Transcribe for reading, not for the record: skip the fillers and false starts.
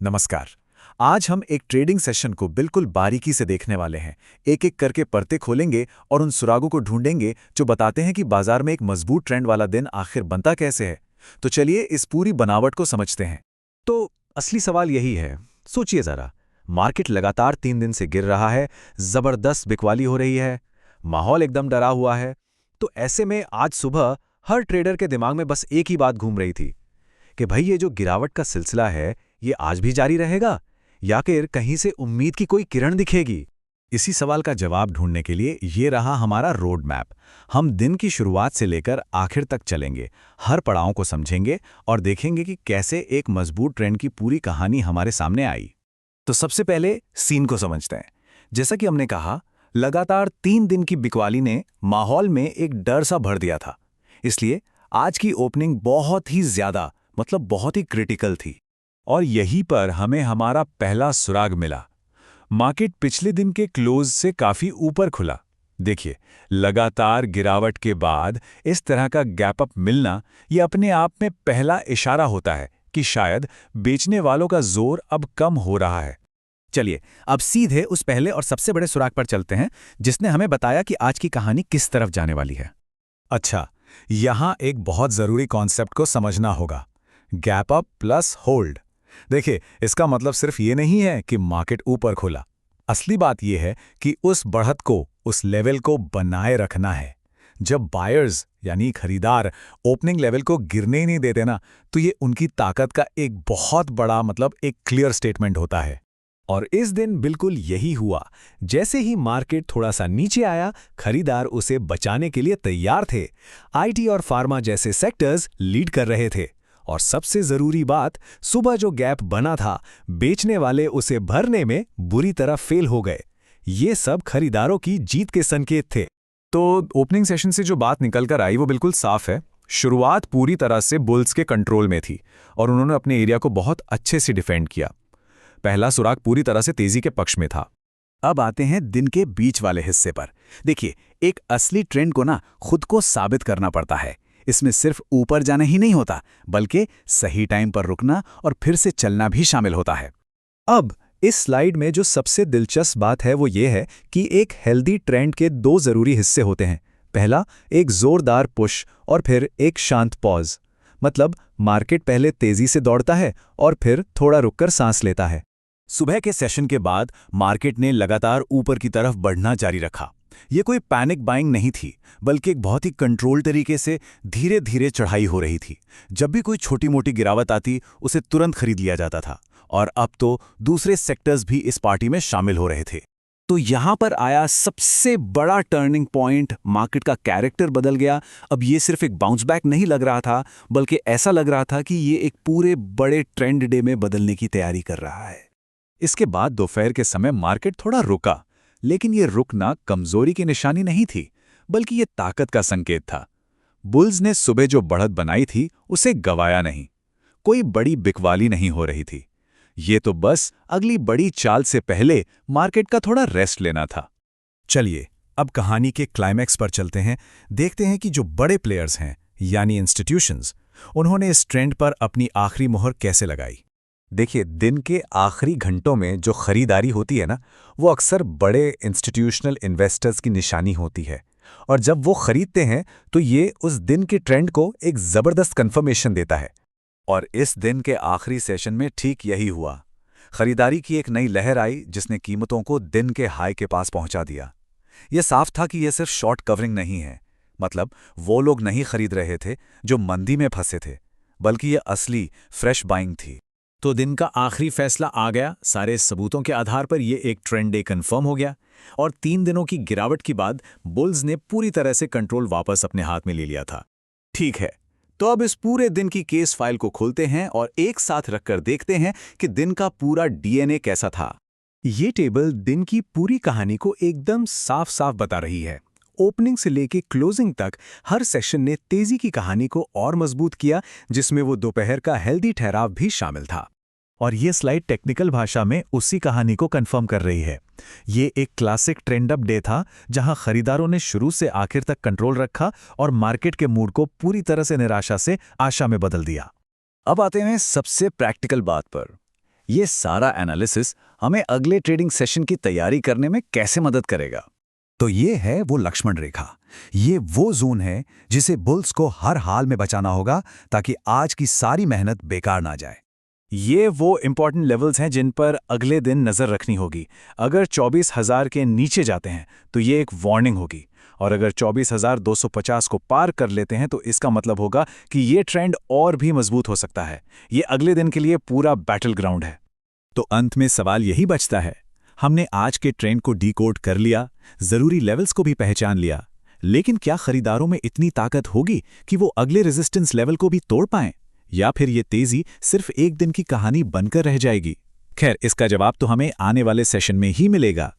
नमस्कार। आज हम एक ट्रेडिंग सेशन को बिल्कुल बारीकी से देखने वाले हैं। एक-एक करके परतें खोलेंगे और उन सुरागों को ढूंढेंगे जो बताते हैं कि बाजार में एक मजबूत ट्रेंड वाला दिन आखिर बनता कैसे है। तो चलिए इस पूरी बनावट को समझते हैं। तो असली सवाल यही है। सोचिए जरा, मार्केट लगातार 3 दिन से गिर रहा है, जबरदस्त बिकवाली हो रही है, माहौल एकदम डरा हुआ है। तो ऐसे में आज सुबह हर ट्रेडर के दिमाग में बस एक ही बात घूम रही थी कि भाई ये जो गिरावट का सिलसिला है, ये आज भी जारी रहेगा या फिर कहीं से उम्मीद की कोई किरण दिखेगी। इसी सवाल का जवाब ढूंढने के लिए ये रहा हमारा रोड मैप। हम दिन की शुरुआत से लेकर आखिर तक चलेंगे, हर पड़ाव को समझेंगे और देखेंगे कि कैसे एक मजबूत ट्रेंड की पूरी कहानी हमारे सामने आई। तो सबसे पहले सीन को समझते हैं। जैसा कि हमने कहा, लगातार 3 दिन की बिकवाली ने माहौल में एक डर सा भर दिया था। इसलिए आज की ओपनिंग बहुत ही ज्यादा, मतलब बहुत ही क्रिटिकल थी। और यहीं पर हमें हमारा पहला सुराग मिला। मार्केट पिछले दिन के क्लोज से काफी ऊपर खुला। देखिए, लगातार गिरावट के बाद इस तरह का गैप अप मिलना ये अपने आप में पहला इशारा होता है कि शायद बेचने वालों का जोर अब कम हो रहा है। चलिए अब सीधे उस पहले और सबसे बड़े सुराग पर चलते हैं, जिसने हमें बताया कि आज की कहानी किस तरफ जाने वाली है। अच्छा, यहाँ एक बहुत जरूरी कॉन्सेप्ट को समझना होगा, गैप अप प्लस होल्ड। देखिए, इसका मतलब सिर्फ ये नहीं है कि मार्केट ऊपर खुला। असली बात यह है कि उस बढ़त को, उस लेवल को बनाए रखना है। जब बायर्स यानी खरीदार ओपनिंग लेवल को गिरने ही नहीं देते ना, तो ये उनकी ताकत का एक बहुत बड़ा, मतलब एक क्लियर स्टेटमेंट होता है। और इस दिन बिल्कुल यही हुआ। जैसे ही मार्केट थोड़ा सा नीचे आया, खरीदार उसे बचाने के लिए तैयार थे। आईटी और फार्मा जैसे सेक्टर्स लीड कर रहे थे। और सबसे जरूरी बात, सुबह जो गैप बना था, बेचने वाले उसे भरने में बुरी तरह फेल हो गए। ये सब खरीदारों की जीत के संकेत थे। तो ओपनिंग सेशन से जो बात निकल कर आई वो बिल्कुल साफ है। शुरुआत पूरी तरह से बुल्स के कंट्रोल में थी और उन्होंने अपने एरिया को बहुत अच्छे से डिफेंड किया। पहला सुराग पूरी तरह से तेजी के पक्ष में था। अब आते हैं दिन के बीच वाले हिस्से पर। देखिए, एक असली ट्रेंड को ना खुद को साबित करना पड़ता है। इसमें सिर्फ ऊपर जाना ही नहीं होता, बल्कि सही टाइम पर रुकना और फिर से चलना भी शामिल होता है। अब इस स्लाइड में जो सबसे दिलचस्प बात है वो ये है कि एक हेल्दी ट्रेंड के 2 जरूरी हिस्से होते हैं। पहला, एक जोरदार पुश और फिर एक शांत पॉज। मतलब मार्केट पहले तेजी से दौड़ता है और फिर थोड़ा रुककर सांस लेता है। सुबह के सेशन के बाद मार्केट ने लगातार ऊपर की तरफ बढ़ना जारी रखा। ये कोई पैनिक बाइंग नहीं थी, बल्कि एक बहुत ही कंट्रोल तरीके से धीरे धीरे चढ़ाई हो रही थी। जब भी कोई छोटी मोटी गिरावट आती, उसे तुरंत खरीद लिया जाता था। और अब तो दूसरे सेक्टर्स भी इस पार्टी में शामिल हो रहे थे। तो यहाँ पर आया सबसे बड़ा टर्निंग पॉइंट। मार्केट का कैरेक्टर बदल गया। अब ये सिर्फ एक बाउंस बैक नहीं लग रहा था, बल्कि ऐसा लग रहा था कि ये एक पूरे बड़े ट्रेंड डे में बदलने की तैयारी कर रहा है। इसके बाद दोपहर के समय मार्केट थोड़ा रुका, लेकिन ये रुकना कमजोरी की निशानी नहीं थी, बल्कि ये ताकत का संकेत था। बुल्स ने सुबह जो बढ़त बनाई थी, उसे गवाया नहीं। कोई बड़ी बिकवाली नहीं हो रही थी। ये तो बस अगली बड़ी चाल से पहले मार्केट का थोड़ा रेस्ट लेना था। चलिए अब कहानी के क्लाइमैक्स पर चलते हैं। देखते हैं कि जो बड़े प्लेयर्स हैं, यानी इंस्टीट्यूशंस, उन्होंने इस ट्रेंड पर अपनी आखिरी मोहर कैसे लगाई। देखिए, दिन के आखिरी घंटों में जो खरीदारी होती है ना, वो अक्सर बड़े इंस्टीट्यूशनल इन्वेस्टर्स की निशानी होती है। और जब वो खरीदते हैं तो ये उस दिन के ट्रेंड को एक जबरदस्त कंफर्मेशन देता है। और इस दिन के आखिरी सेशन में ठीक यही हुआ। खरीदारी की एक नई लहर आई जिसने कीमतों को दिन के हाई के पास पहुंचा दिया। यह साफ था कि यह सिर्फ शॉर्ट कवरिंग नहीं है। मतलब वो लोग नहीं खरीद रहे थे जो मंदी में फंसे थे, बल्कि यह असली फ्रेश बाइंग थी। तो दिन का आखिरी फैसला आ गया। सारे सबूतों के आधार पर यह एक ट्रेंड डे कंफर्म हो गया। और 3 दिनों की गिरावट के बाद बुल्स ने पूरी तरह से कंट्रोल वापस अपने हाथ में ले लिया था। ठीक है, तो अब इस पूरे दिन की केस फाइल को खोलते हैं और एक साथ रखकर देखते हैं कि दिन का पूरा डीएनए कैसा था। ये टेबल दिन की पूरी कहानी को एकदम साफ साफ बता रही है। ओपनिंग से लेके क्लोजिंग तक हर सेशन ने तेजी की कहानी को और मजबूत किया, जिसमें वो दोपहर का हेल्दी ठहराव भी शामिल था। और ये स्लाइड टेक्निकल भाषा में उसी कहानी को कंफर्म कर रही है। ये एक क्लासिक ट्रेंड अप डे था, जहां खरीदारों ने शुरू से आखिर तक कंट्रोल रखा और मार्केट के मूड को पूरी तरह से निराशा से आशा में बदल दिया। अब आते हैं सबसे प्रैक्टिकल बात पर। ये सारा एनालिसिस हमें अगले ट्रेडिंग सेशन की तैयारी करने में कैसे मदद करेगा? तो ये है वो लक्ष्मण रेखा। ये वो जोन है जिसे बुल्स को हर हाल में बचाना होगा ताकि आज की सारी मेहनत बेकार ना जाए। ये वो इंपॉर्टेंट लेवल्स हैं जिन पर अगले दिन नज़र रखनी होगी। अगर 24,000 के नीचे जाते हैं तो ये एक वार्निंग होगी, और अगर 24,250 को पार कर लेते हैं तो इसका मतलब होगा कि ये ट्रेंड और भी मजबूत हो सकता है। ये अगले दिन के लिए पूरा बैटल ग्राउंड है। तो अंत में सवाल यही बचता है, हमने आज के ट्रेंड को डिकोड कर लिया, जरूरी लेवल्स को भी पहचान लिया, लेकिन क्या खरीदारों में इतनी ताकत होगी कि वो अगले रेजिस्टेंस लेवल को भी तोड़ पाएं? या फिर ये तेजी सिर्फ एक दिन की कहानी बनकर रह जाएगी? खैर, इसका जवाब तो हमें आने वाले सेशन में ही मिलेगा।